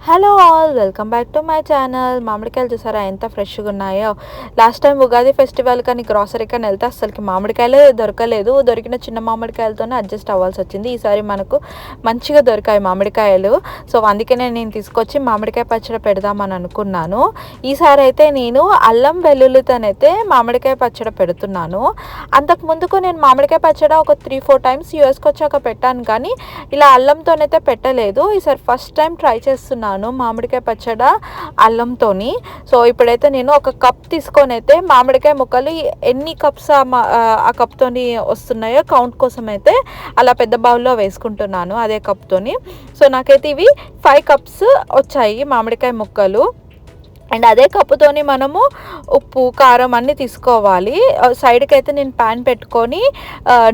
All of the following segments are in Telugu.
Hello all, welcome back to my channel. మామిడికాయలు చూసారా ఎంత ఫ్రెష్గా ఉన్నాయో. లాస్ట్ టైం ఉగాది ఫెస్టివల్ కానీ గ్రాసరీ కానీ వెళ్తే అసలుకి మామిడికాయలే దొరకలేదు. దొరికిన చిన్న మామిడికాయలతోనే అడ్జస్ట్ అవ్వాల్సి వచ్చింది. ఈసారి మనకు మంచిగా దొరికాయి మామిడికాయలు. సో అందుకనే నేను తీసుకొచ్చి మామిడికాయ పచ్చడి పెడదామని అనుకున్నాను. ఈసారి అయితే నేను అల్లం వెల్లుల్లితోనైతే మామిడికాయ పచ్చడి పెడుతున్నాను. అంతకుముందుకు నేను మామిడికాయ పచ్చడి ఒక 3-4 టైమ్స్ యూఎస్కి వచ్చాక పెట్టాను, కానీ ఇలా అల్లంతోనైతే పెట్టలేదు. ఈసారి ఫస్ట్ టైం ట్రై చేస్తున్నాను మామిడికాయ పచ్చడ అల్లంతోని. సో ఇప్పుడైతే నేను ఒక కప్ తీసుకొని అయితే మామిడికాయ ముక్కలు ఎన్ని కప్స్ ఆ కప్తోని వస్తున్నాయో కౌంట్ కోసం అయితే అలా పెద్ద బౌల్లో వేసుకుంటున్నాను అదే కప్తోని. సో నాకైతే ఇవి 5 కప్స్ వచ్చాయి మామిడికాయ ముక్కలు. అండ్ అదే కప్పుతోని మనము ఉప్పు కారం అన్నీ తీసుకోవాలి. సైడ్కి అయితే నేను ప్యాన్ పెట్టుకొని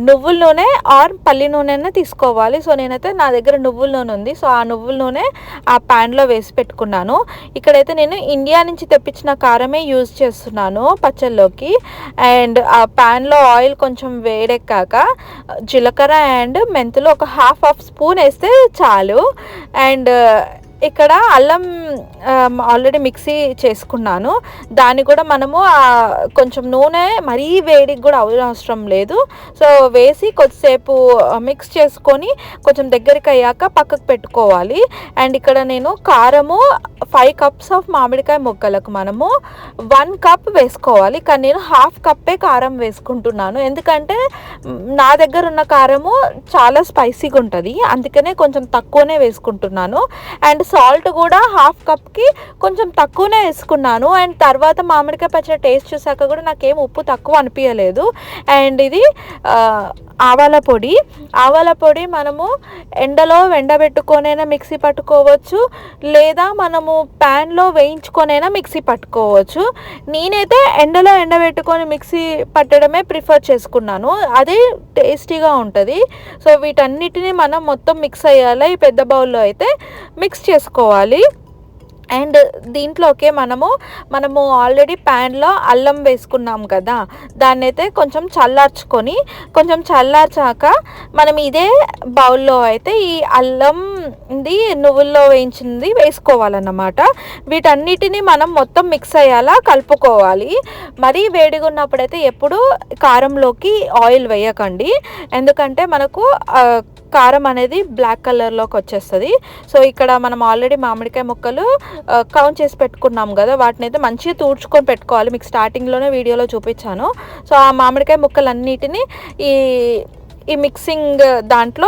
నువ్వుల నూనె ఆర్ పల్లి నూనె తీసుకోవాలి. సో నేనైతే నా దగ్గర నువ్వుల నూనె ఉంది, సో ఆ నువ్వుల నూనె ఆ ప్యాన్లో వేసి పెట్టుకున్నాను. ఇక్కడైతే నేను ఇండియా నుంచి తెప్పించిన కారమే యూజ్ చేస్తున్నాను పచ్చళ్ళలోకి. అండ్ ఆ ప్యాన్లో ఆయిల్ కొంచెం వేడెక్కాక జీలకర్ర అండ్ మెంతులు ఒక హాఫ్ స్పూన్ వేస్తే చాలు. అండ్ ఇక్కడ అల్లం ఆల్రెడీ మిక్సీ చేసుకున్నాను, దాన్ని కూడా మనము కొంచెం నూనె మరీ వేడికి కూడా అవసరం లేదు. సో వేసి కొద్దిసేపు మిక్స్ చేసుకొని కొంచెం దగ్గరికి అయ్యాక పక్కకు పెట్టుకోవాలి. అండ్ ఇక్కడ నేను కారము 5 కప్స్ ఆఫ్ మామిడికాయ ముక్కలకు మనము 1 కప్ వేసుకోవాలి, కానీ నేను హాఫ్ కప్పే కారం వేసుకుంటున్నాను. ఎందుకంటే నా దగ్గర ఉన్న కారము చాలా స్పైసీగా ఉంటుంది, అందుకనే కొంచెం తక్కువనే వేసుకుంటున్నాను. అండ్ సాల్ట్ కూడా హాఫ్ కప్కి కొంచెం తక్కువనే వేసుకున్నాను. అండ్ తర్వాత మామిడికాయ పచ్చడి టేస్ట్ చూసాక కూడా నాకేం ఉప్పు తక్కువ అనిపించలేదు. అండ్ ఇది ఆవాల పొడి మనము ఎండలో ఎండబెట్టుకొనైనా మిక్సీ పట్టుకోవచ్చు, లేదా మనము ప్యాన్లో వేయించుకొనైనా మిక్సీ పట్టుకోవచ్చు. నేనైతే ఎండలో ఎండబెట్టుకొని మిక్సీ పట్టడమే ప్రిఫర్ చేసుకున్నాను, అదే టేస్టీగా ఉంటుంది. సో వీటన్నిటిని మనం మొత్తం మిక్స్ అయ్యేలా ఈ పెద్ద బౌల్లో అయితే మిక్స్ చేసుకోవాలి. అండ్ దీంట్లోకే మనము ఆల్రెడీ ప్యాన్లో అల్లం వేసుకున్నాం కదా, దాన్ని అయితే కొంచెం చల్లార్చాక మనం ఇదే బౌల్లో అయితే ఈ అల్లంది నువ్వుల్లో వేయించింది వేసుకోవాలన్నమాట. వీటన్నిటిని మనం మొత్తం మిక్స్ అయ్యేలా కలుపుకోవాలి. మరీ వేడిగా ఉన్నప్పుడైతే ఎప్పుడు కారంలోకి ఆయిల్ వేయకండి, ఎందుకంటే మనకు కారం అనేది బ్లాక్ కలర్లోకి వచ్చేస్తుంది. సో ఇక్కడ మనం ఆల్రెడీ మామిడికాయ ముక్కలు కౌంట్ చేసి పెట్టుకున్నాం కదా, వాటిని అయితే మంచిగా తూడ్చుకొని పెట్టుకోవాలి. మీకు స్టార్టింగ్లోనే వీడియోలో చూపించాను. సో ఆ మామిడికాయ ముక్కలన్నిటిని ఈ మిక్సింగ్ దాంట్లో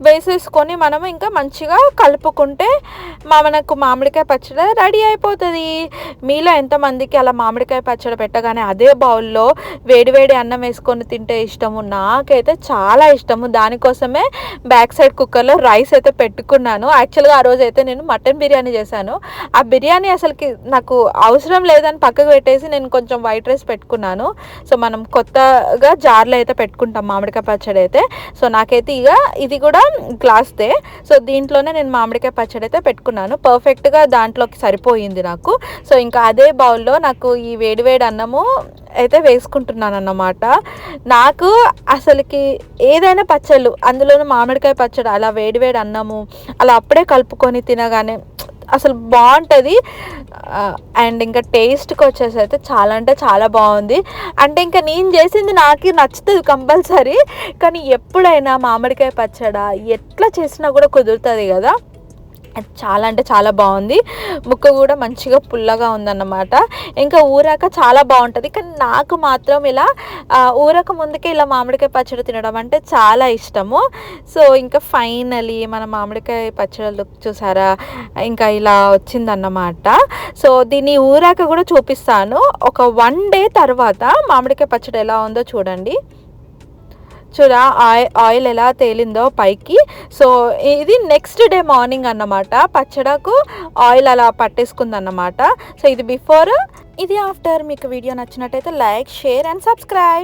వేసేసుకొని మనము ఇంకా మంచిగా కలుపుకుంటే మనకు మామిడికాయ పచ్చడి రెడీ అయిపోతుంది. మీలో ఎంతమందికి అలా మామిడికాయ పచ్చడి పెట్టగానే అదే బౌల్లో వేడివేడి అన్నం వేసుకొని తింటే ఇష్టము? నాకైతే చాలా ఇష్టము. దానికోసమే బ్యాక్ సైడ్ కుక్కర్లో రైస్ అయితే పెట్టుకున్నాను. యాక్చువల్గా ఆ రోజు అయితే నేను మటన్ బిర్యానీ చేశాను. ఆ బిర్యానీ అసలుకి నాకు అవసరం లేదని పక్కకు పెట్టేసి నేను కొంచెం వైట్ రైస్ పెట్టుకున్నాను. సో మనం కొత్తగా జార్లో అయితే పెట్టుకుంటాం మామిడికాయ పచ్చడి అయితే. సో నాకైతే ఇది కూడా గ్లాస్దే. సో దీంట్లోనే నేను మామిడికాయ పచ్చడి అయితే పెట్టుకున్నాను. పర్ఫెక్ట్గా దాంట్లోకి సరిపోయింది నాకు. సో ఇంకా అదే బౌల్లో నాకు ఈ వేడివేడి అన్నము అయితే వేసుకుంటున్నాను అన్నమాట. నాకు అసలుకి ఏదైనా పచ్చళ్ళు, అందులోనూ మామిడికాయ పచ్చడి అలా వేడివేడి అన్నము అలా అప్పుడే కలుపుకొని తినగానే అసలు బాగుంటుంది. అండ్ ఇంకా టేస్ట్కి వచ్చేసి అయితే చాలా అంటే చాలా బాగుంది. అంటే ఇంకా నేను చేసింది నాకు నచ్చుతుంది కంపల్సరీ, కానీ ఎప్పుడైనా మామిడికాయ పచ్చడి ఎట్లా చేసినా కూడా కుదురుతుంది కదా. చాలా అంటే చాలా బాగుంది. ముక్క కూడా మంచిగా పుల్లగా ఉందన్నమాట. ఇంకా ఊరాక చాలా బాగుంటుంది, కానీ నాకు మాత్రం ఇలా ఊరక ముందుకే ఇలా మామిడికాయ పచ్చడి తినడం అంటే చాలా ఇష్టము. సో ఇంకా ఫైనలీ మన మామిడికాయ పచ్చడి లుక్ చూసారా, ఇంకా ఇలా వచ్చిందన్నమాట. సో దీన్ని ఊరాక కూడా చూపిస్తాను. ఒక 1 డే తర్వాత మామిడికాయ పచ్చడి ఎలా ఉందో చూడండి. ఆయిల్ ఎలా తేలిందో పైకి. సో ఇది నెక్స్ట్ డే మార్నింగ్ అన్నమాట. పచ్చడకు ఆయిల్ అలా పట్టేసుకుందన్నమాట. సో ఇది బిఫోర్, ఇది ఆఫ్టర్. మీకు వీడియో నచ్చినట్టయితే లైక్, షేర్ అండ్ సబ్స్క్రైబ్.